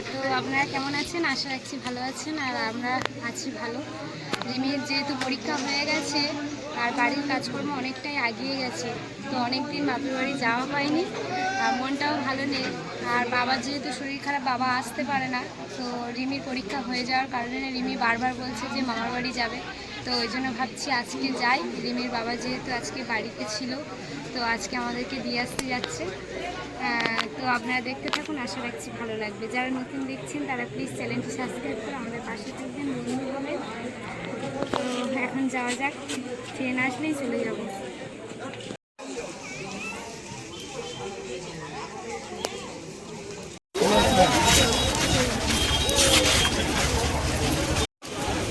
তো আপনারা কেমন আছেন? আশা রাখছি ভালো আছেন, আর আমরা আছি ভালো। রিমির যেহেতু পরীক্ষা হয়ে গেছে আর বাড়ির কাজকর্ম অনেকটাই এগিয়ে গেছে, তো অনেক দিন বাপের বাড়ি যাওয়া হয়নি, আর মনটাও ভালো নেই। আর বাবার যেহেতু শরীর খারাপ, বাবা আসতে পারে না, তো রিমির পরীক্ষা হয়ে যাওয়ার কারণে রিমি বারবার বলছে যে মামার বাড়ি যাবে। তো ওই জন্য ভাবছি আজকে যাই। রিমির বাবা যেহেতু আজকে বাড়িতে ছিল, তো আজকে আমাদেরকে দিয়ে আসতে যাচ্ছে। তো আপনারা দেখতে থাকুন, আশা রাখছি ভালো লাগবে। যারা নতুন দেখছেন তারা প্লিজ চ্যানেলটি সাবস্ক্রাইব করে আমাদের পাশে থাকবেন, বন্ধু হবেন। তো এখন যাওয়া যাক, ট্রেন আসলেই চলে যাব।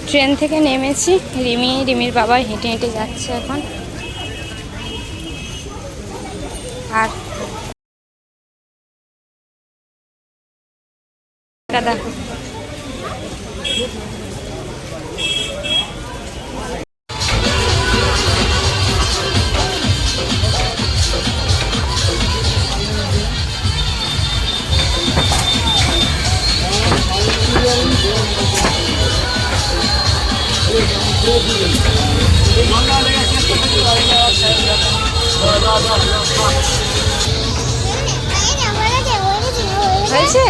ট্রেন থেকে নেমেছি, রিমির বাবা হেঁটে হেঁটে যাচ্ছে এখন। আর দেখো হয়েছে,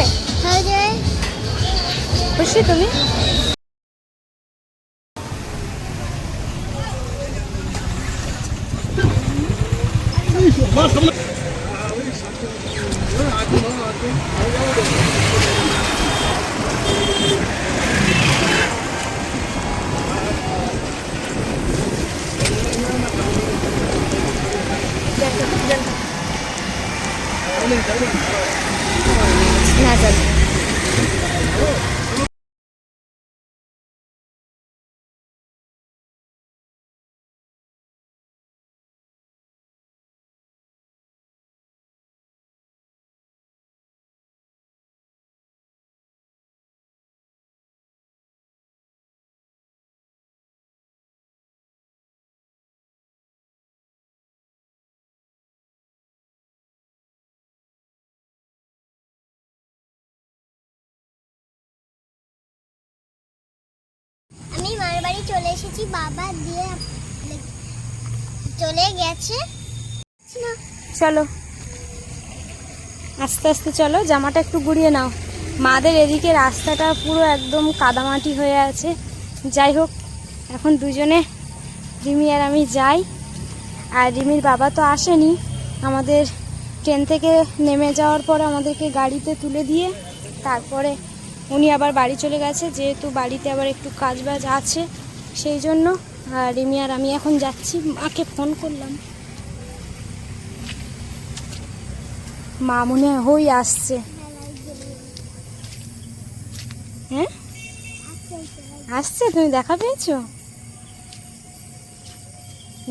খুশি তুমি? না যাবে। আমি মায়ের বাড়ি চলে এসেছি, বাবা দিয়ে চলে গেছে। চলো আস্তে আস্তে চলো, জামাটা একটু গুড়িয়ে নাও। মাদের এদিকে রাস্তাটা পুরো একদম কাদামাটি হয়ে আছে। যাই হোক, এখন দুজনে রিমি আর আমি যাই। আর রিমির বাবা তো আসেনি, আমাদের ট্রেন থেকে নেমে যাওয়ার পরে আমাদেরকে গাড়িতে তুলে দিয়ে তারপরে উনি আবার বাড়ি চলে গেছে, যেহেতু বাড়িতে আবার একটু কাজবাজ আছে সেই জন্য। আর রিমি আর আমি এখন যাচ্ছি। মাকে ফোন করলাম, মা মনে হই আসছে। হ্যাঁ আসছে, তুমি দেখা পেয়েছো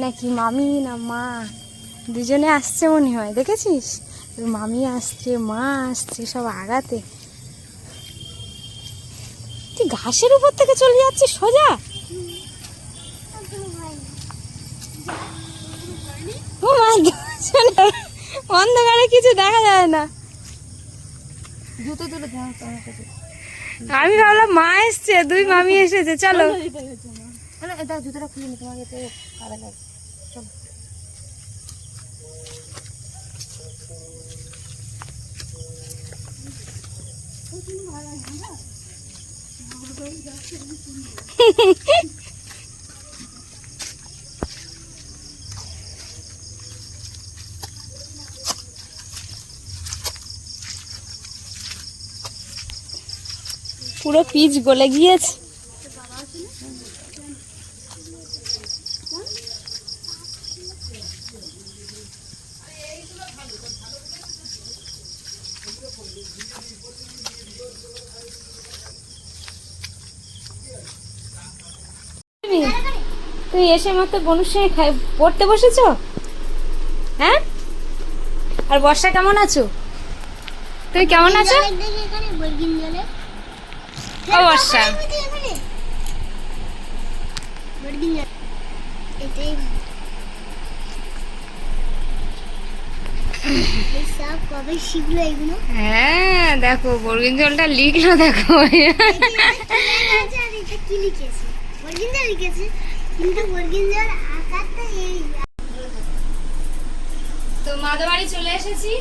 নাকি? মামি না মা দুজনে আসছে মনে হয়, দেখেছিস? মামি আসছে, মা আসছে, সব আগাতে। তুই ঘাসের উপর থেকে চলে যাচ্ছিস সোজা? ও মাই গড, অন্ধকারে কিছু দেখা যায় না। জুতো তুলে দাও। আমি ভাবলাম মা এসছে, দুই মামি এসেছে। চলো জুতোটা খুলে নি, তোমাকে তো কাদা লাগবে। পুরো পিচ গলে গিয়েছে। তুই এসে মাত্র বনুর সঙ্গে পড়তে বসেছ? হ্যাঁ, আর বর্ষা কেমন আছো? তুমি কেমন আছো? ও বর্ষা, সব কবে শিখলো এগুলো? হ্যাঁ দেখো বর্গিন জলটা লিখলো দেখো। আচ্ছা, আর এটা কি লিখেছে? বর্গিন্দর লিখেছে, কিন্তু বর্গিন্দর আকারটা এই। তো মাদের বাড়ি চলে এসেছি,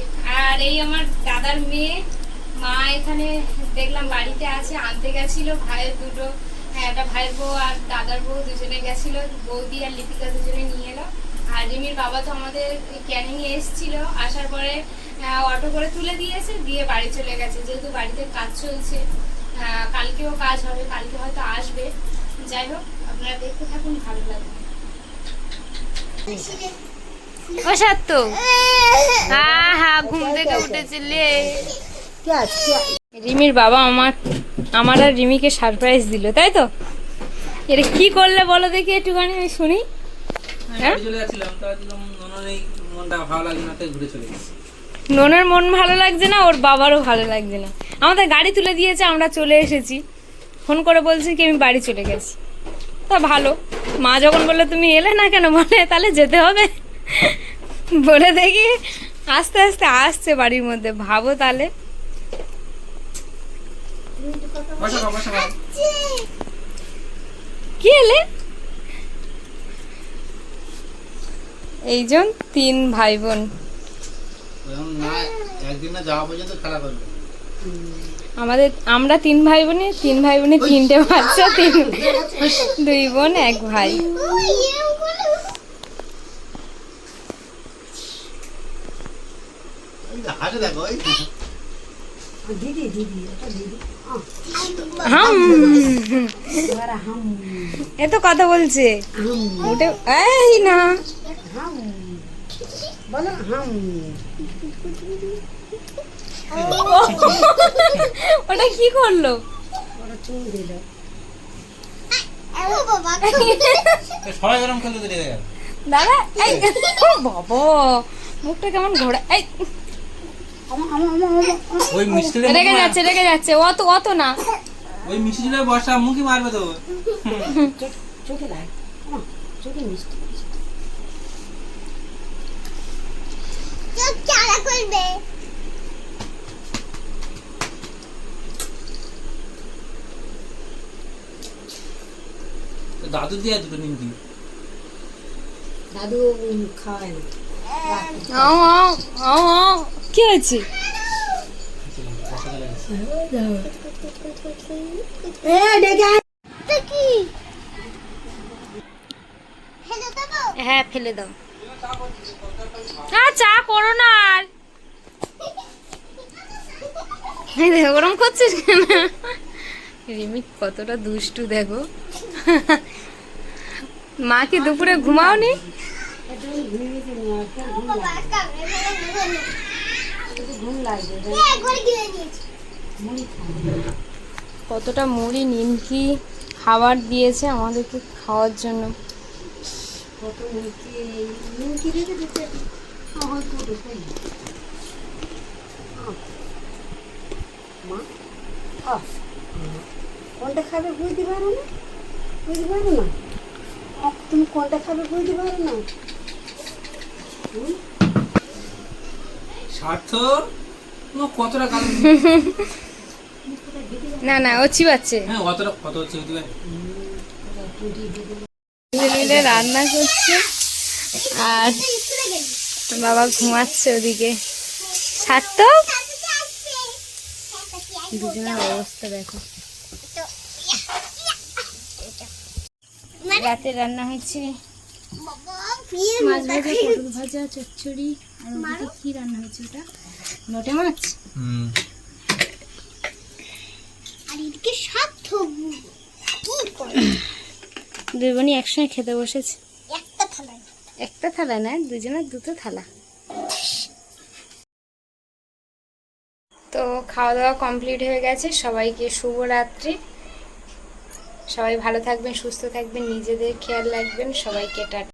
আর এই আমার দাদার মেয়ে মা এখানে দেখলাম বাড়িতে আছে, আনতে গেছিল ভাইয়ের দুটো, একটা ভাইয়ের বউ আর দাদার বউ দুজনে গেছিল, বৌদি আর লিপিকা দুজনে নিয়ে এলো। আর রিমির বাবা তো আমাদের ক্যানিং এ এসেছিল, আসার পরে অটো করে তুলে দিয়েছে, দিয়ে বাড়ি চলে গেছে, যেহেতু বাড়িতে কাজ চলছে। কালকেও কাজ হবে, কালকে হয়তো আসবে। যাই হোক, আপনারা দেখতে থাকুন, ভালো লাগবে। ও সত্য, হ্যাঁ ঘুম থেকে উঠেছিলে। রিমির বাবা আমার আর রিমিকে সারপ্রাইজ দিল, তাই তো? এটা কি করলে বলো দেখি একটুখানি, আমি শুনি। হ্যাঁ, চলে যাচ্ছিলাম, তারপর নননের মনটা ভালো লাগছে না, তাই ঘুরে চলে গেছি। ননের মন ভালো লাগছে না, ওর বাবারও ভালো লাগছে না। আমাদের গাড়ি তুলে দিয়েছে, আমরা চলে এসেছি। ফোন করে বলছি কি আমি বাড়ি চলে গেছি। তা ভালো, মা যখন বললো তুমি এলে না কেন, বলে তাহলে যেতে হবে। বলে দেখি আস্তে আস্তে আসছে বাড়ির মধ্যে, ভাবো তাহলে। বসো বাবা, বসো বাবা। কি এলে? এইজন 3 ভাই বোন। এখন না একদিন না যাওয়া পর্যন্ত খেলা করবে। আমরা 3 ভাই বোনে 3টে বাচ্চা, 2 বোন 1 ভাই। হাসে দেখো, এ তো কথা বলছে, উঠে এই না ওটা কি করলো? সবাই গরম খেলতে তো রেগে গেল। দাদা এই বাবা, মুখটা কেমন ঘোরা। এই ওই মিষ্টিটা রেগে যাচ্ছে, অত না। ওই মিষ্টিটা বসা মুখে মারবে তো। চোখ চালা করবে। দাদু দিয়ে দুটো নিমকি। দাদু খাওয়ায় না। কি হয়েছে? তো কি? ফেলে দেবো? হ্যাঁ ফেলে দাও। চা করো না আর। এই দেখো ওরম করছিস কেন? রিমি কতটা দুষ্টু দেখো। মা কি দুপুরে ঘুমাওনি? বাবা, কামড়ে ফেলে দেবো। ঘুম লাগবে। একবার গিলে নিয়েছি। কতটা মুড়ি নিমকি খাবার দিয়েছে আমাদেরকে খাওয়ার জন্য। কত নিমকি রেখে দিতে সহজ করে তাই না? মা কোনটা খাবে বুঝতে পারো না? তুমি কোনটা খাবে বুঝতে পারো না? স্বার্থ কতটা কারণ। না ও চিবাচ্ছে। হ্যাঁ অতটা কত হচ্ছে বুঝতে পারি। মিলে রান্না করছে আর বাবা ঘুমাচ্ছে ওদিকে। সার্থক দুজনের অবস্থা দেখো। রাতে রান্না হয়েছে মাছ ভাজা, পটল ভাজা, চচ্চড়ি, আর ওদিকে কি রান্না হয়েছে? ওটা লোটে মাছ। আর এদিকে সার্থক কি করে? 2 বোনই একসঙ্গে খেতে বসেছে। একটা থালায় না, দুজনের 2টো থালা। তো খাওয়া দাওয়া কমপ্লিট হয়ে গেছে। সবাইকে শুভরাত্রি। সবাই ভালো থাকবেন, সুস্থ থাকবেন, নিজেদের খেয়াল রাখবেন। সবাইকে টাটা।